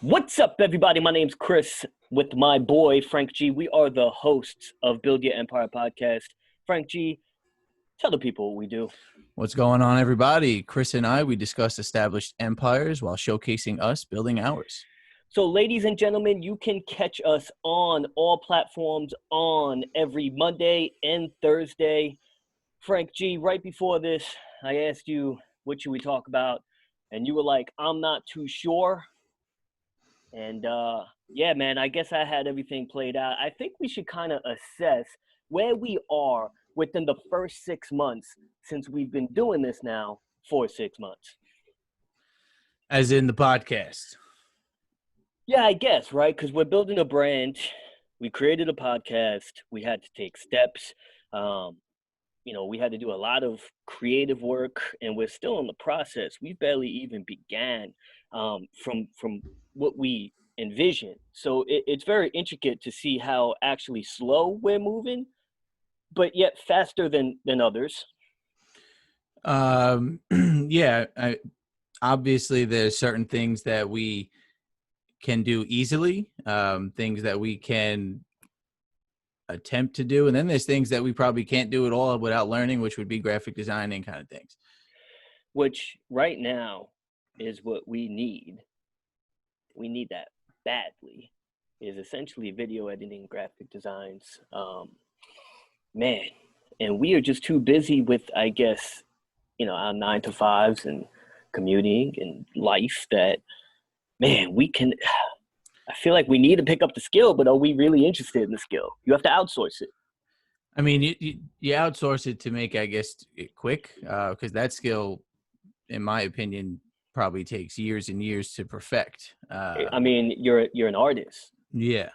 What's up, everybody? My name's Chris with my boy, Frank G. We are the hosts of Build Your Empire podcast. Frank G, tell the people what we do. What's going on, everybody? Chris and we discuss established empires while showcasing us building ours. So, ladies and gentlemen, you can catch us on all platforms on every Monday and Thursday. Frank G, right before this, I asked you, what should we talk about? And you were like, I'm not too sure. And yeah, man, I guess I had everything played out. I think we should kind of assess where we are within the first 6 months since we've been doing this now for 6 months. As in the podcast. Yeah, I guess, right? Because we're building a brand. We created a podcast. We had to take steps. We had to do a lot of creative work, and we're still in the process. We barely even began from what we envisioned. So it's very intricate to see how actually slow we're moving, but yet faster than others. Yeah, obviously there's certain things that we can do easily, things that we can attempt to do, and then there's things that we probably can't do at all without learning, which would be graphic designing kind of things. Which right now is what we need. We need that badly, is essentially video editing, graphic designs. Man, and we are just too busy with, I guess, our 9 to 5s and commuting and life that, man, I feel like we need to pick up the skill, but are we really interested in the skill? You have to outsource it. I mean, you outsource it to make, I guess, it quick, because that skill, in my opinion, probably takes years and years to perfect. I mean, you're an artist. Yeah.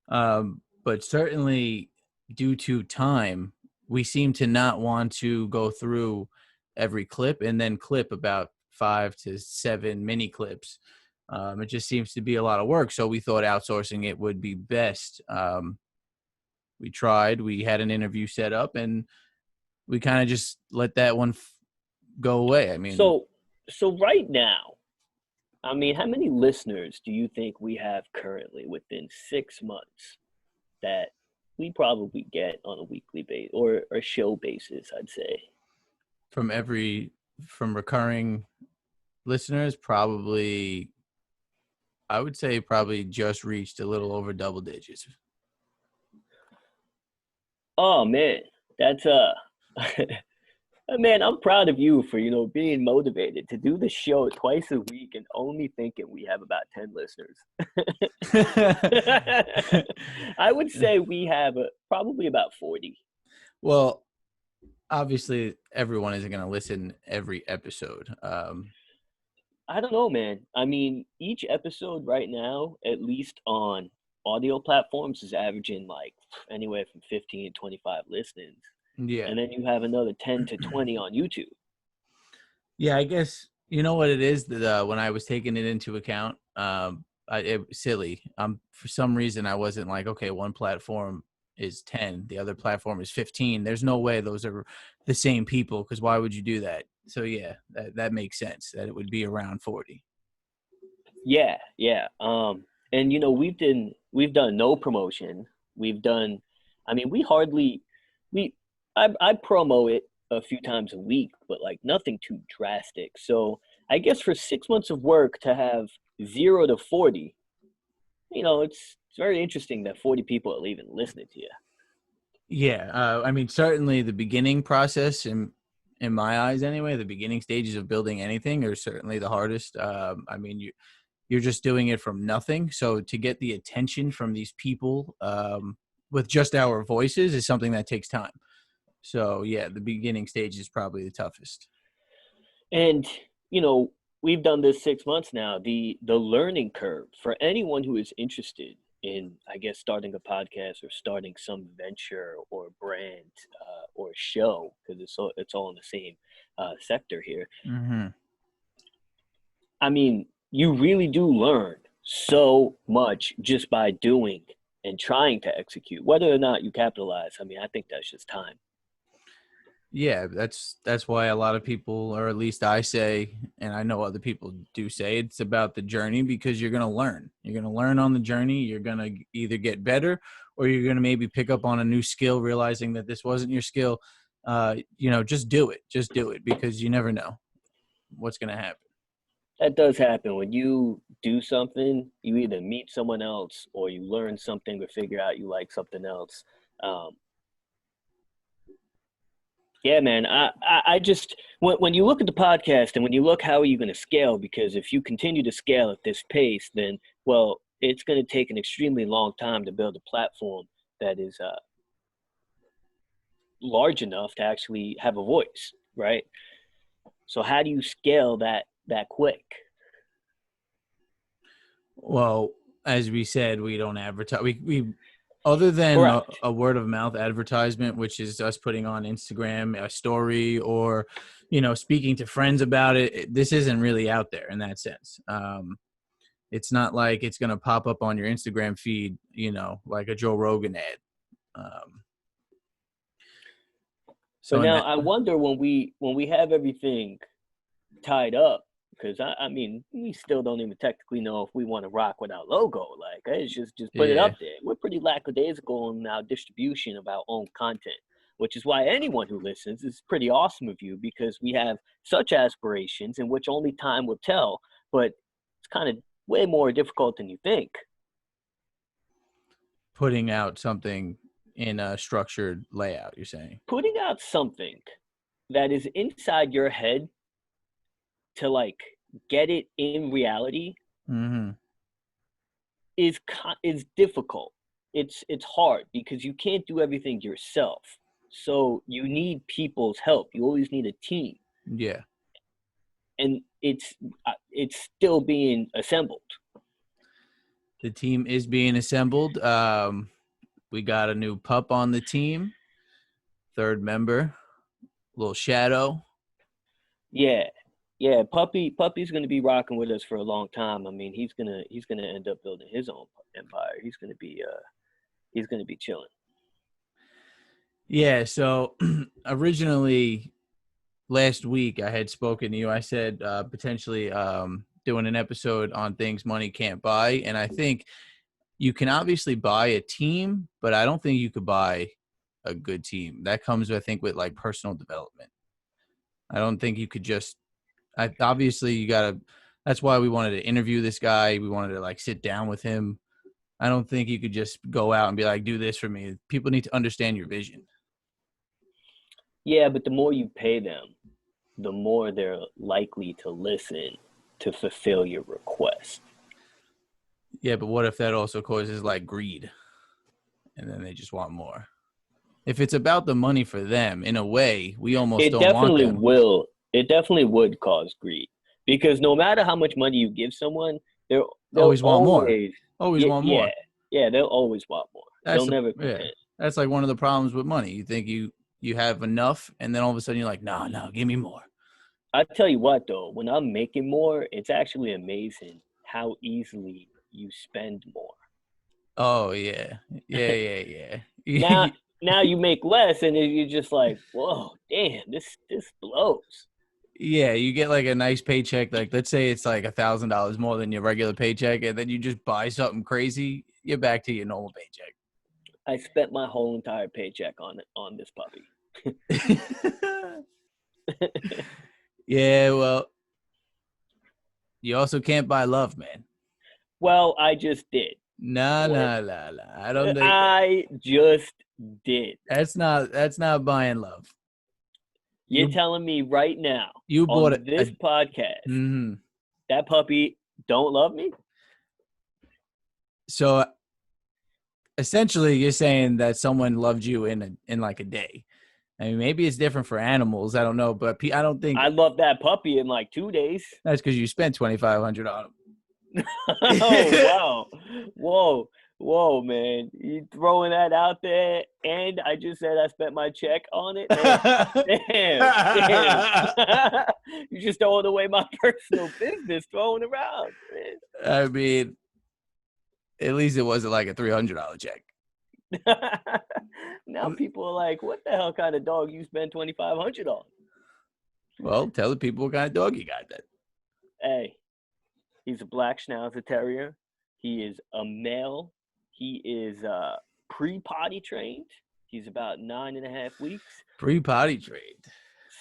But certainly due to time, we seem to not want to go through every clip and then clip about 5 to 7 mini clips. It just seems to be a lot of work. So we thought outsourcing it would be best. We tried, we had an interview set up, and we kind of just let that one go away. I mean, so right now, I mean, how many listeners do you think we have currently within 6 months that we probably get on a weekly basis or a show basis, I'd say? From recurring listeners, probably, I would say probably just reached a little over double digits. Oh man, that's man, I'm proud of you for, being motivated to do the show twice a week and only thinking we have about 10 listeners. I would say we have probably about 40. Well, obviously everyone isn't going to listen every episode. I don't know, man. I mean, each episode right now, at least on audio platforms, is averaging like anywhere from 15 to 25 listens. Yeah. And then you have another 10 to 20 on YouTube. Yeah, I guess, you know what it is, that when I was taking it into account, it was silly. For some reason, I wasn't like, okay, one platform is 10, the other platform is 15. There's no way those are the same people, because why would you do that? So yeah, that makes sense that it would be around 40. Yeah. And we've done no promotion. I promo it a few times a week, but like nothing too drastic. So I guess for 6 months of work to have 0 to 40, it's very interesting that 40 people are even listening to you. Yeah. I mean, certainly the beginning process, in my eyes anyway, the beginning stages of building anything are certainly the hardest. I mean, you're just doing it from nothing. So to get the attention from these people with just our voices is something that takes time. So yeah, the beginning stage is probably the toughest. And, we've done this 6 months now. The learning curve for anyone who is interested in, I guess, starting a podcast or starting some venture or brand or show, because it's all in the same sector here. Mm-hmm. I mean, you really do learn so much just by doing and trying to execute. Whether or not you capitalize, I mean, I think that's just time. Yeah, that's why a lot of people, or at least I say, and I know other people do say, it's about the journey, because you're gonna learn. You're gonna learn on the journey. You're gonna either get better, or you're gonna maybe pick up on a new skill, realizing that this wasn't your skill. Just do it. Just do it, because you never know what's gonna happen. That does happen. When you do something, you either meet someone else or you learn something or figure out you like something else. Um, yeah, man. I just when you look at the podcast and when you look how are you going to scale, because if you continue to scale at this pace, then well, it's going to take an extremely long time to build a platform that is large enough to actually have a voice, right? So how do you scale that quick? Well, as we said, we don't advertise. We other than Correct. a word of mouth advertisement, which is us putting on Instagram a story, or speaking to friends about it. This isn't really out there in that sense. It's not like it's going to pop up on your Instagram feed, like a Joe Rogan ad. Um, But so in now that, I wonder when we have everything tied up, because I mean we still don't even technically know if we want to rock with our logo. Like it's just put it yeah, up there. We're pretty lackadaisical in our distribution of our own content, which is why anyone who listens is pretty awesome of you, because we have such aspirations in which only time will tell. But it's kind of way more difficult than you think. putting out something in a structured layout, you're saying. Putting out something that is inside your head to like get it in reality Mm-hmm. is difficult. It's hard because you can't do everything yourself. So you need people's help. You always need a team, Yeah. and it's still being assembled. The team is being assembled. We got a new pup on the team, third member, little Shadow. Yeah, yeah. Puppy's gonna be rocking with us for a long time. I mean, he's gonna end up building his own empire. He's gonna be chilling. Yeah, so originally last week I had spoken to you. I said potentially doing an episode on things money can't buy. And I think you can obviously buy a team, but I don't think you could buy a good team. That comes, I think, with like personal development. I don't think you could just, obviously, you got to, that's why we wanted to interview this guy. We wanted to like sit down with him. I don't think you could just go out and be like, do this for me. People need to understand your vision. Yeah, but the more you pay them, the more they're likely to listen to fulfill your request. Yeah, but what if that also causes like greed and then they just want more? If it's about the money for them, in a way, we almost It don't want definitely them. will. It definitely would cause greed, because no matter how much money you give someone, they'll Always want more. always Always yeah want yeah more. yeah they'll always want more. That's They'll the never yeah. content. That's like one of the problems with money. You think you have enough, and then all of a sudden you're like, no, no, give me more. I tell you what though, when I'm making more, it's actually amazing how easily you spend more. Oh yeah, yeah. Now now you make less, and you're just like, whoa, damn, this blows. Yeah, you get like a nice paycheck. Like let's say it's like $1,000 more than your regular paycheck, and then you just buy something crazy. You're back to your normal I spent my whole entire paycheck on this puppy. paycheck. Yeah, well, you also can't buy love, man. Well, I just did. Nah, What nah, nah, nah. I don't think I just did. that's not buying love. You're You telling me right now you bought on this podcast mm-hmm. that puppy don't love me? So essentially, you're saying that someone loved you in like a day. I mean, maybe it's different for animals. I don't know, but I don't think I love that puppy in like 2 days. that's because you spent 2,500 on Oh him. wow. Whoa. Whoa, man. You throwing that out there, and I just said I spent my check on it. Damn. You just throwing away my personal business, throwing around, I mean, at least it wasn't like a $300 check. man. Now people are like, what the hell kind of dog you spend $2,500 on? Well, tell the people what kind of dog you got then. Hey, he's a black Schnauzer Terrier. He is a male. He is pre-potty trained. He's about 9.5 weeks. Pre-potty trained.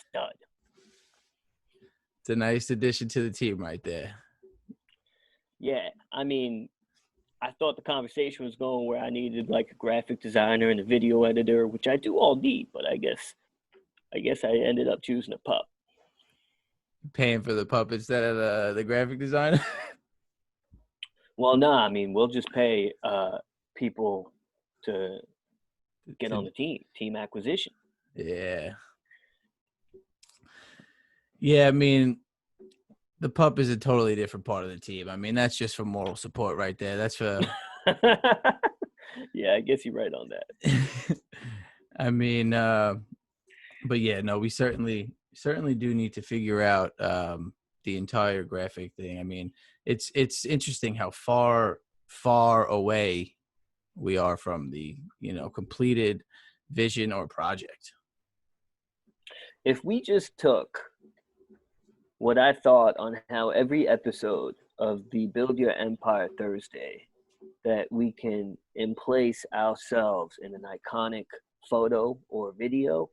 Stud. It's a nice addition to the team right there. Yeah, I mean, I thought the conversation was going where I needed like a graphic designer and a video editor, which I do all need, but I guess I ended up choosing a pup. Paying for the pup instead of the graphic designer. Well, nah, I mean, we'll just pay people to get on the team acquisition. Yeah. Yeah, I mean, the pup is a totally different part of the team. I mean, that's just for moral support right there. That's for Yeah, I guess you're right on that. I mean, but yeah, no, we certainly do need to figure out the entire graphic thing. I mean, it's interesting how far away we are from the, completed vision or project. If we just took what I thought on how every episode of the Build Your Empire Thursday that we can emplace ourselves in an iconic photo or video,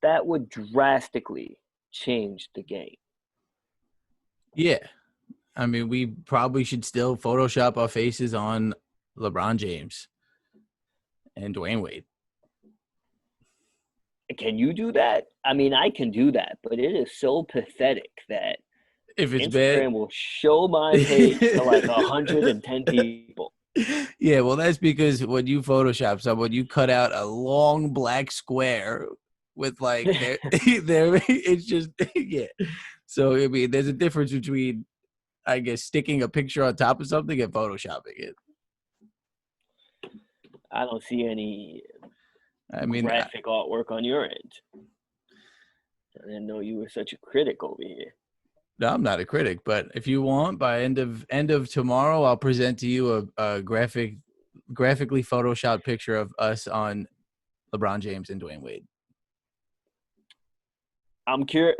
that would drastically change the game. Yeah. I mean, we probably should still Photoshop our faces on LeBron James and Dwayne Wade. Can you do that? I mean, I can do that, but it is so pathetic that If it's Instagram bad, will show my page to like 110 people. Yeah, well, that's because when you Photoshop someone, you cut out a long black square with like their it's just yeah. So I mean, there's a difference between, I guess, sticking a picture on top of something and photoshopping it. I don't see any I mean, graphic artwork on your end. I didn't know you were such a critic over here. no, I'm not a critic, but if you want, by end of tomorrow, I'll present to you a graphically photoshopped picture of us on LeBron James and Dwayne Wade. I'm curious.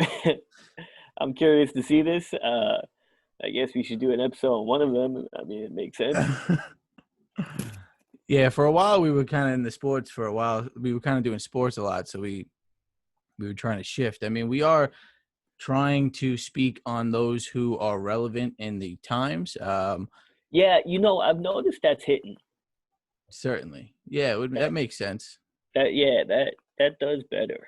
I'm curious to see this. I guess we should do an episode on one of them. I mean, it makes sense. Yeah, for a while we were kind of in the sports. For a while, we were kind of doing sports a lot, so we were trying to shift. I mean, we are trying to speak on those who are relevant in the times. Yeah, I've noticed that's hitting. Certainly, yeah, that makes sense. That does better.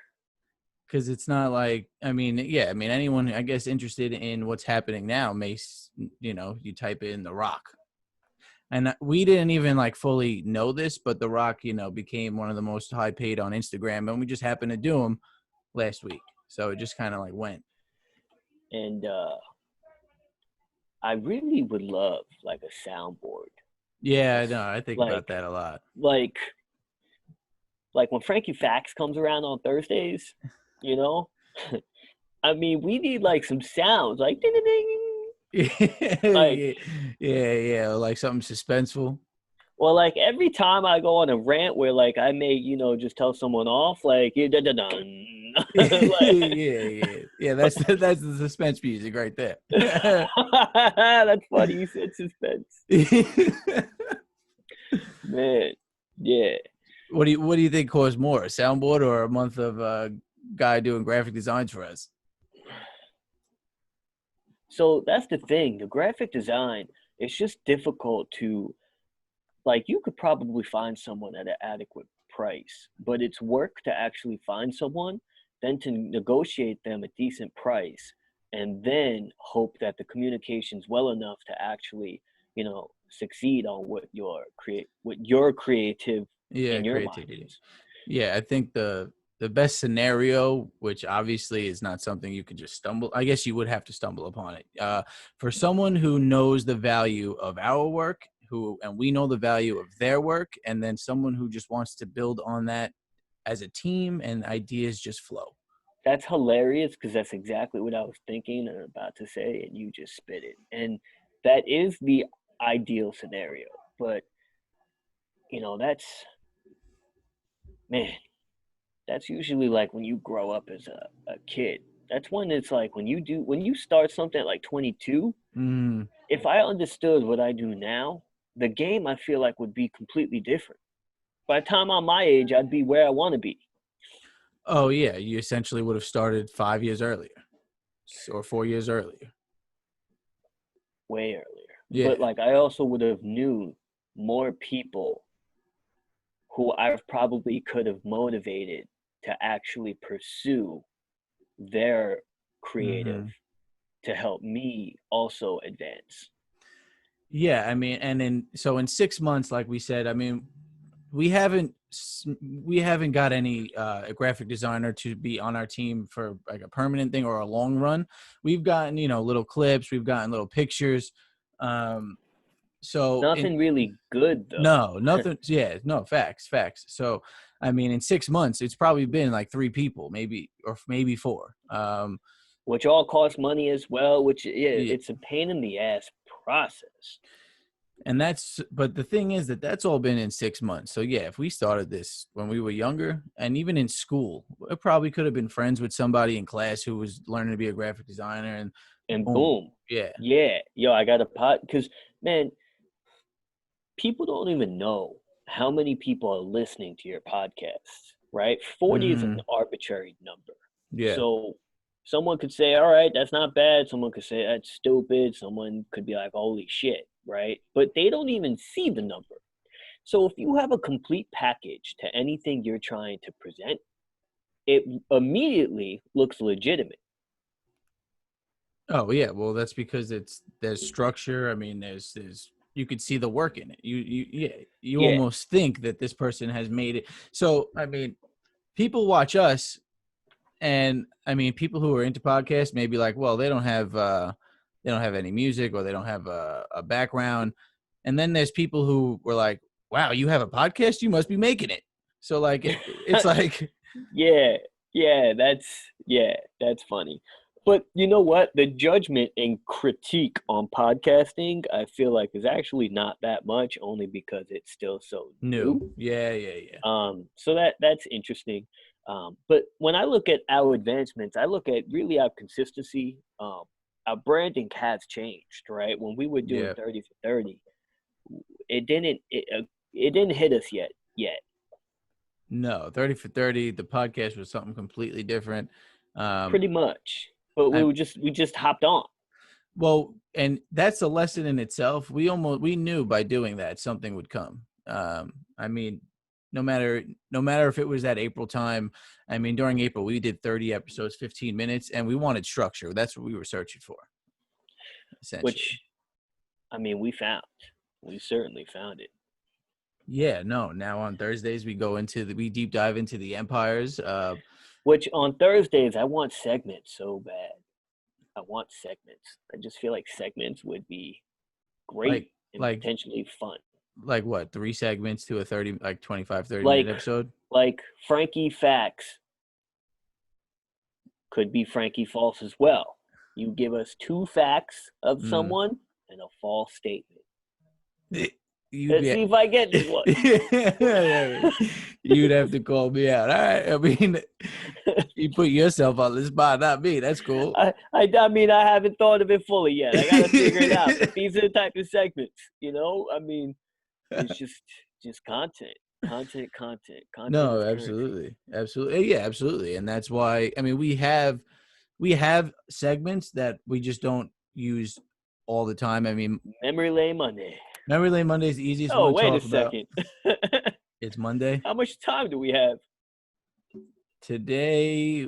Because it's not like, I mean, yeah, I mean, anyone, I guess, interested in what's happening now may, you type in The Rock. And we didn't even like fully know this, but The Rock, became one of the most high paid on Instagram, and we just happened to do him last week. So it just kind of like went. And I really would love like a soundboard. Yeah, I know. I think about that a lot. Like when Frankie Fax comes around on Thursdays, I mean, we need like some sounds, like ding ding ding. Like, yeah, like something suspenseful. well, like every time I go on a rant where like I may, just tell someone off, like dun dun dun. Yeah. That's the suspense music right there. That's funny. You said suspense. Man, yeah. What do you think costs more, a soundboard or a month of guy doing graphic designs for us? So that's the thing. The graphic design, it's just difficult to, like, you could probably find someone at an adequate price, but it's work to actually find someone, then to negotiate them a decent price, and then hope that the communication's well enough to actually, succeed on what your creative in your mind is. Yeah, I think the best scenario, which obviously is not something you could just stumble, I guess you would have to stumble upon it. For someone who knows the value of our work, and we know the value of their work, and then someone who just wants to build on that as a team and ideas just flow. That's hilarious because that's exactly what I was thinking and about to say, and you just spit it. And that is the ideal scenario. But, man, that's usually like when you grow up as a kid. That's when it's like when you start something at like 22, Mm. if I understood what I do now, the game I feel like would be completely different. By the time I'm my age, I'd be where I want to be. Oh yeah, you essentially would have started 5 years earlier or 4 years earlier. Way earlier. Yeah. But like I also would have knew more people who I probably could have motivated to actually pursue their creative Hmm. to help me also advance. Yeah, I mean, and in 6 months, like we said, I mean, we haven't we haven't got any a graphic designer to be on our team for like a permanent thing or a long run. We've gotten little clips, we've gotten little pictures. Um, so in Nothing really good though, no, nothing. Yeah, no, facts. So, I mean, in 6 months, it's probably been like 3 people, maybe, or maybe four. which all costs money as well, which yeah, Yeah, it's a pain in the ass process. and but the thing is that's all been in 6 months. So yeah, if we started this when we were younger, and even in school, I probably could have been friends with somebody in class who was learning to be a graphic designer, and And boom, boom. yeah, Yeah, yo, I got a pot because man, people don't even know how many people are listening to your podcast, right? 40 is an hmm, arbitrary number. yeah. So someone could say, all right, that's not bad. Someone could say that's stupid. Someone could be like, holy shit, right? But they don't even see the number. So if you have a complete package to anything you're trying to present, it immediately looks legitimate. Oh yeah, well that's because there's structure. I mean, there's you could see the work in it. You Yeah. almost think that this person has made it. So I mean, people watch us, and I mean, people who are into podcasts may be like, well, they don't have any music, or they don't have a background. And then there's people who were like, wow, you have a podcast, you must be making it. So like it's like Yeah, yeah, that's funny. But you know what? The judgment and critique on podcasting, I feel like is actually not that much, only because it's still so new. new. Yeah. So that's interesting. But when I look at our advancements, I look at really our consistency. Our branding has changed, right? When we were doing Yeah. 30 for 30, it didn't hit us yet. No, 30 for 30, the podcast was something completely different. Um, Pretty much. But I we just hopped on. Well, and that's a lesson in itself. We knew by doing that something would come. I mean, no matter if it was that April time. I mean, during April we did 30 episodes, 15 minutes, and we wanted structure. That's what we were searching for, essentially. Which I mean we found. We certainly found it. Yeah, no. Now on Thursdays we deep dive into the empires. Which on Thursdays I want segments so bad. I want segments. I just feel like segments would be great like and like potentially fun. like what, 3 segments to a 25-30 minute Like episode? Frankie facts could be Frankie false as well. You give us two facts of Mm. someone and a false statement. You'd Let's be see if I get this one. you'd have to call me out. All right. I mean, you put yourself on the spot, not me. That's cool. I mean, I haven't thought of it fully yet. I got to figure it out. But these are the type of segments, you know? I mean, it's just content, content No, is currency. absolutely, yeah, absolutely, and that's why. I mean, we have segments that we just don't use all the time. I mean, Memory Lane Monday. Memory Lane Monday is the easiest Oh, one to wait a talk about. second. It's Monday How much time do we have? today.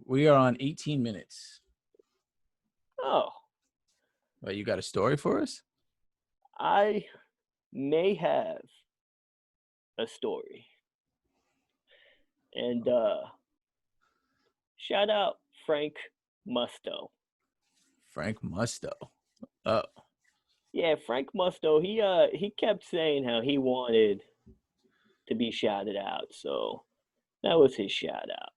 We are on 18 minutes. Oh, Well, you got a story for us? I may have a story. And shout out Frank Musto. Frank Musto. Oh, Yeah, Frank Musto, he kept saying how he wanted to be shouted out. So that was his shout out.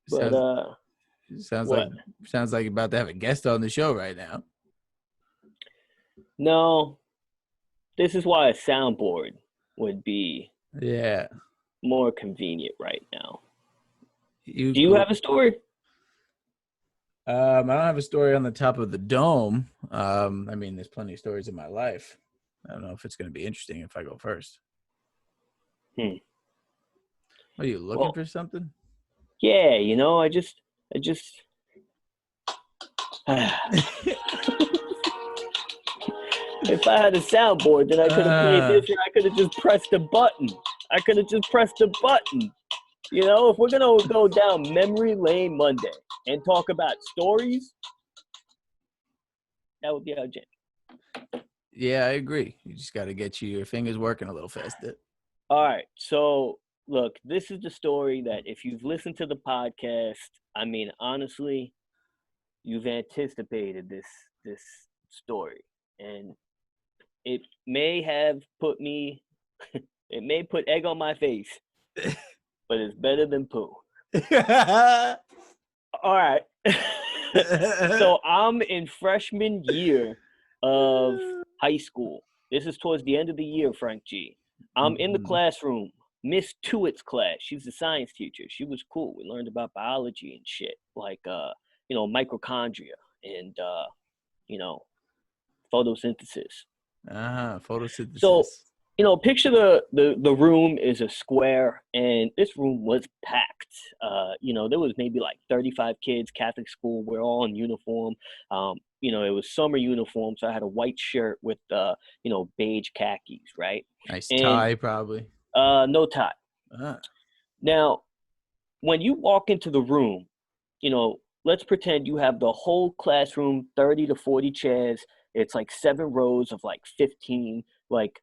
But sounds sounds like what? sounds like you're about to have a guest on the show right now. No, this is why a soundboard would be Yeah. more convenient right now. You Do you have a story? I don't have a story on the top of the dome. I mean, there's plenty of stories in my life. I don't know if it's going to be interesting if I go first. Hmm. Are you looking Well, for something? yeah, I just if I had a soundboard, then I could have played uh, this, and I could have just pressed the button. I could have just pressed the button. If we're gonna go down memory lane Monday and talk about stories, that would be our jam. yeah, I agree. You just got to get your fingers working a little faster. All right, so look, this is the story that if you've listened to the podcast, I mean, honestly, you've anticipated this story, and it may have put me, it may put egg on my face, but it's better than poo. All right. So I'm in freshman year of high school. This is towards the end of the year, Frank G. I'm in the Mhm. classroom. Miss Tuitt's class. She's a science teacher. She was cool. We learned about biology and shit, like mitochondria and you know, photosynthesis. So, Photosynthesis. picture the room is a square, and this room was packed. There was maybe like 35 kids, Catholic school. We're all in uniform. It was summer uniform, so I had a white shirt with beige khakis, right? Nice And tie, probably. no tie. Ah. Now, when you walk into the room, let's pretend you have the whole classroom, 30 to 40 chairs. It's like 7 rows of like 15, like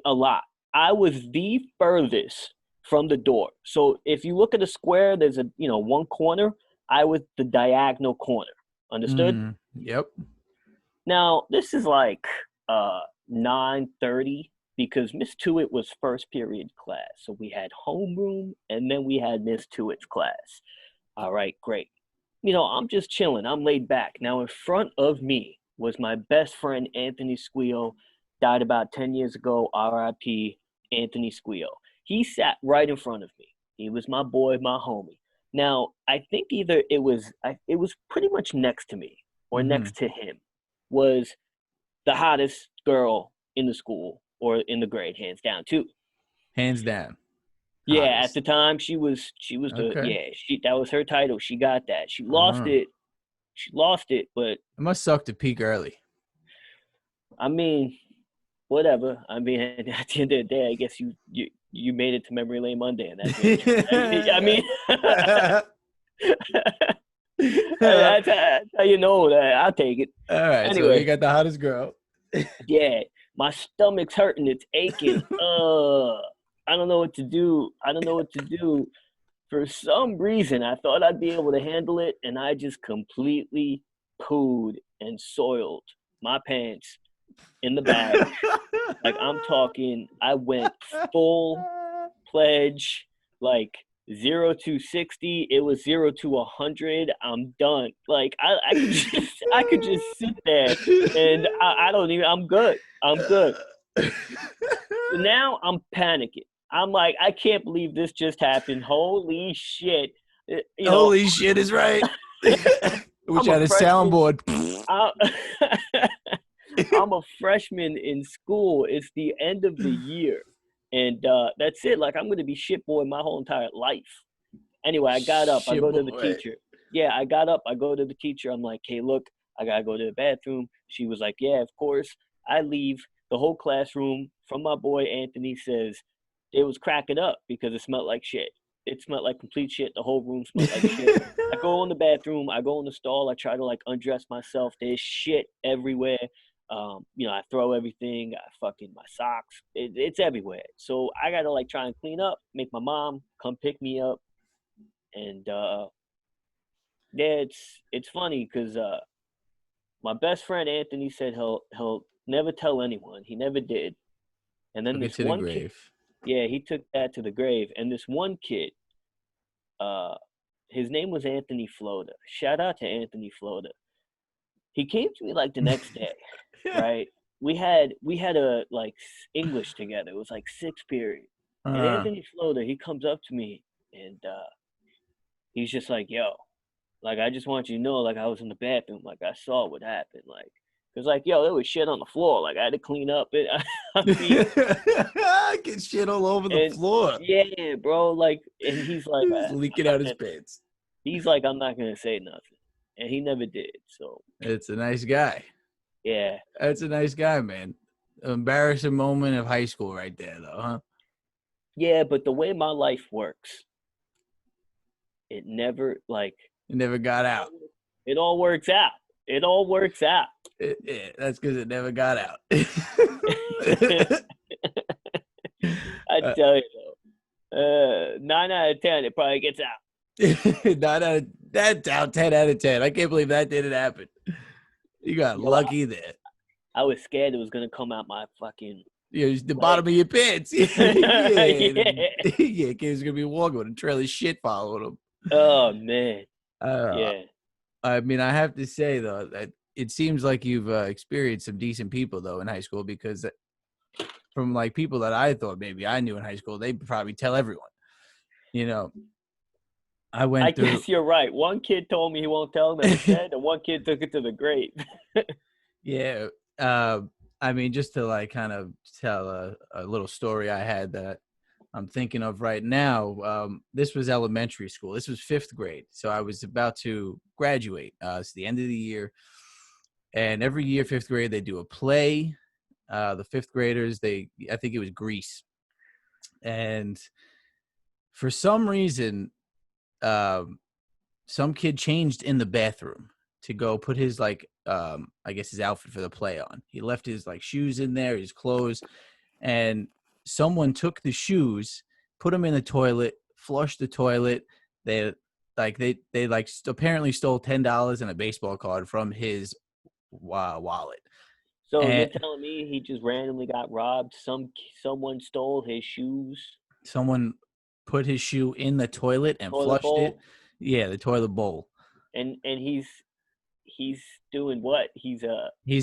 a lot. I was the furthest from the door. So if you look at a square, there's one corner. I was the diagonal corner. Understood? Yep. Now, this is like 9:30 because Miss Tuitt was first period class. So we had homeroom and then we had Miss Tuitt's class. All right, great. I'm just chilling. I'm laid back. Now, in front of me was my best friend, Anthony Squio, died about 10 years ago, RIP, Anthony Squio. He sat right in front of me. He was my boy, my homie. Now, I think either it was pretty much next to me or Mm-hmm. next to him was the hottest girl in the school or in the grade, hands down, too. Hands down. Yeah, at Hottest. the time she was Okay. that was her title. She got that. She lost Uh-huh. it. She lost it, but It must suck to peak early. I mean, whatever. I mean, at the end of the day, I guess you made it to memory lane Monday, and that's what I mean. That's how you know that I'll take it. All right, so you Anyway, got the hottest girl. yeah, my stomach's hurting. It's aching. I don't know what to do. I don't know what to do. For some reason, I thought I'd be able to handle it, and I just completely pooed and soiled my pants in the bag. Like, I'm talking, I went full pledge, like 0 to 60. It was 0 to 100. I'm done. Like, I could just sit there, and I don't even. I'm good. I'm good. So now I'm panicking. I'm like, I can't believe this just happened. Holy shit. You know, Holy shit is right. Which I'm a had a freshman. soundboard. I, I'm a freshman in school. It's the end of the year. And that's it. Like, I'm going to be shitboy my whole entire life. Anyway, I got up. I Shit, go to the boy. teacher. Yeah, I got up. I go to the teacher. I'm like, hey, look, I got to go to the bathroom. She was like, yeah, of course. I leave. The whole classroom from my boy Anthony says it was cracking up because it smelled like shit. It smelled like complete shit. The whole room smelled like shit. I go in the bathroom. I go in the stall. I try to like undress myself. There's shit everywhere. I throw everything. I fucking my socks. It's everywhere. So I gotta like try and clean up. Make my mom come pick me up. And yeah, it's funny because my best friend Anthony said he'll never tell anyone. He never did. And then Took it this to the one kid, grave. yeah, he took that to the grave. And this one kid, uh, his name was Anthony Floda. Shout out to Anthony Floda. He came to me like the next day, right? We had a like English together. It was like sixth period. And Uh, Anthony Floater, he comes up to me and he's just like, "Yo, like I just want you to know, like I was in the bathroom, like I saw what happened, like, cause like yo, there was shit on the floor, like I had to clean up it. I mean, get shit all over the and floor. yeah, bro, like, and he's like, He was I'm leaking not out his gonna, pants. he's like, I'm not gonna say nothing, and he never did. So It's a nice guy. yeah, That's a nice guy, man. Embarrassing moment of high school right there, though, huh? yeah, but the way my life works, it never like It never got out. it all works out. It all works out. That's because it never got out. I tell you though, 9 out of 10, it probably gets out. Not out of that down 10 out of 10. I can't believe that didn't happen. You got Yo, lucky there. I was scared it was gonna come out my fucking It's the bottom leg. of your pants. Yeah, Yeah. yeah. Kid's gonna be walking with a trail of shit following him. Oh man. Uh, Yeah. I mean, I have to say though that it seems like you've experienced some decent people though in high school, because from like people that I thought maybe I knew in high school, they probably tell everyone. You know, I I went through. guess you're right. One kid told me he won't tell him, as I said, and one kid took it to the grave. Yeah. Uh, I mean, just to like kind of tell a little story I had that I'm thinking of right now. This was elementary school. This was 5th grade. So I was about to graduate. It's the end of the year. And every year, 5th grade, they do a play. The 5th graders, I think it was Grease. And for some reason, um, some kid changed in the bathroom to go put his I guess his outfit for the play on. He left his like shoes in there, his clothes, and someone took the shoes, put them in the toilet, flushed the toilet. They apparently stole $10 and a baseball card from his wallet. So you're And telling me he just randomly got robbed? Someone stole his shoes, someone put his shoe in the toilet and toilet flushed it. bowl, Yeah, the toilet bowl. and he's doing what? He's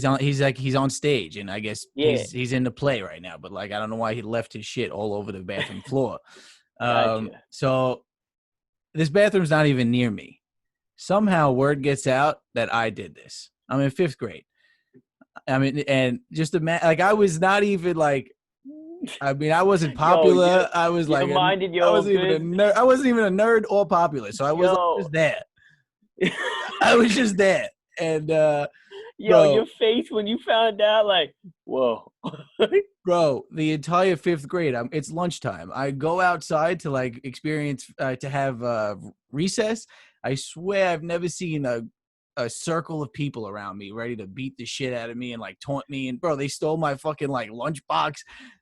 on stage, and I guess Yeah, he's in the play right now, but like I don't know why he left his shit all over the bathroom floor. gotcha. So this bathroom's not even near me. Somehow word gets out that I did this. I'm in 5th grade. I mean, and just like I was not even like, I mean, I wasn't Yo, popular. I was you're like, minding your I own wasn't even a business. nerd. I wasn't even a nerd or popular. So I was like, Yo, just there. I was just there. And, yo, bro, your face when you found out, like, whoa. Bro, the entire 5th grade, it's lunchtime. I go outside to like experience, to have recess. I swear I've never seen a circle of people around me ready to beat the shit out of me and like taunt me. And bro, they stole my fucking like lunchbox.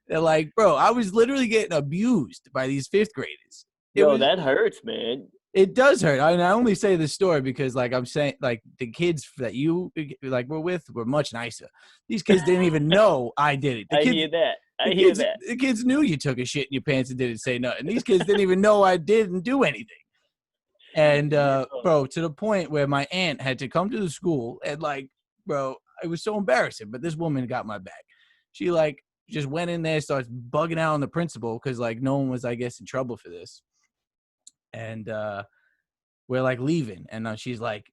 They're like, bro, I was literally getting abused by these 5th graders. Yo, that hurts, man. It does hurt. I only say this story because, like, I'm saying, like, the kids that you like were with were much nicer. These kids didn't even know I did it. I hear that. I hear that. The kids knew you took a shit in your pants and didn't say nothing. These kids didn't even know I didn't do anything. And Yo, bro, to the point where my aunt had to come to the school and like, bro, it was so embarrassing. But this woman got my back. She like just went in there, starts bugging out on the principal because like no one was, I guess, in trouble for this. And we're like leaving, and she's like,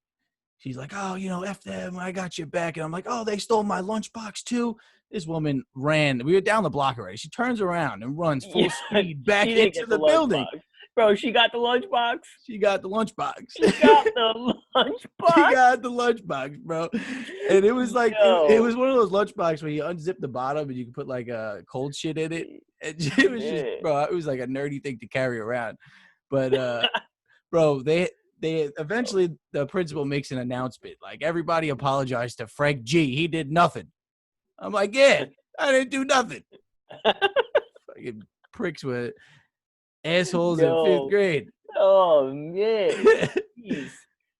oh, F them, I got your back. And I'm like, oh, they stole my lunchbox too. This woman ran. We were down the block already. She turns around and runs full speed back she didn't into get the building. lunchbox. Bro, she got the lunchbox. She got the lunchbox. She got the lunchbox. She got the lunchbox, bro. And it was like, it was one of those lunchboxes where you unzip the bottom and you can put like a cold shit in it. And it was just, bro, it was like a nerdy thing to carry around. But, bro, they eventually, the principal makes an announcement. Like, everybody apologized to Frank G. He did nothing. I'm like, yeah, I didn't do nothing. Fucking pricks with assholes in 5th grade. Oh, man. Jeez.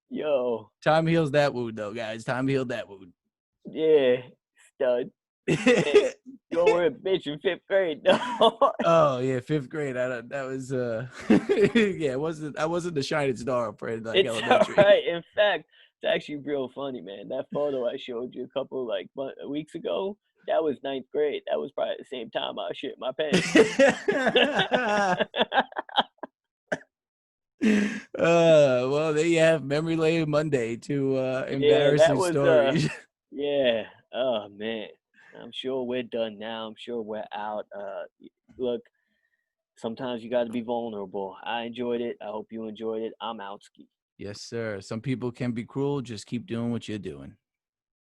Yo. Time heals that wound, though, guys. Time healed that wound. Yeah. Stud. You were a bitch in 5th grade. Oh yeah, 5th grade. That was yeah. I wasn't the shining star for like it's elementary. all right. In fact, it's actually real funny, man. That photo I showed you a couple like weeks ago. That was ninth grade. That was probably the same time I shit my pants. Well, there you have Memory Lane Monday, two Yeah, that embarrassing was stories. yeah. Oh man. I'm sure we're done now. I'm sure we're out. Look, sometimes you got to be vulnerable. I enjoyed it. I hope you enjoyed it. I'm out ski. Yes, sir. Some people can be cruel. Just keep doing what you're doing.